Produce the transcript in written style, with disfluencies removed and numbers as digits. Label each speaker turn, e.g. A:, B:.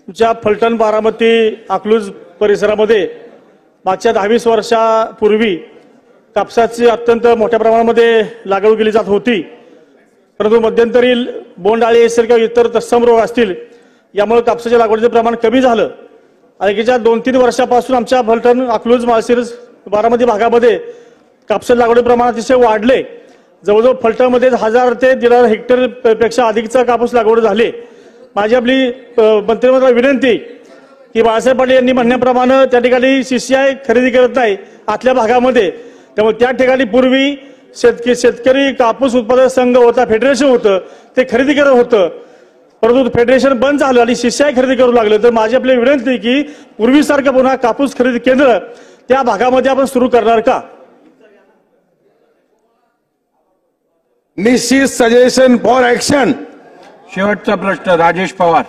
A: आमच्या फलटण, बारामती, अकलूज परिसरामध्ये मागच्या 10-20 वर्षापूर्वी कापसाची अत्यंत मोठ्या प्रमाणामध्ये लागवड केली जात होती, परंतु मध्यंतरी बोंडअळी असेल किंवा इतर तत्सम रोग असतील यामुळे कापसाच्या लागवडीचे प्रमाण कमी झालं आणि गेल्या 2-3 वर्षापासून आमच्या फलटण, अकलूज, माळशिरस, बारामती भागामध्ये कापसाच्या लागवडी प्रमाण अतिशय वाढले। जवळजवळ फलटणमध्ये 1000 ते 1,500 हेक्टर पेक्षा अधिकचा कापूस लागवड झाली। माझी आपली मंत्रिमंडळाला विनंती की बाळासाहेब पाटील यांनी म्हणण्याप्रमाणे त्या ठिकाणी सीसीआय खरेदी करत नाही आतल्या भागामध्ये, त्यामुळे त्या ठिकाणी पूर्वी शेतकरी कापूस उत्पादक संघ होता, फेडरेशन होतं, ते खरेदी करत होतं, परंतु फेडरेशन बंद झालं आणि सीसीआय खरेदी करू लागलं। तर माझी आपली विनंती की पूर्वीसारखं पुन्हा कापूस खरेदी केंद्र त्या भागामध्ये आपण सुरू करणार का?
B: निश्चित सजेशन फॉर ऍक्शन।
C: शेवटचा प्रश्न राजेश पवार।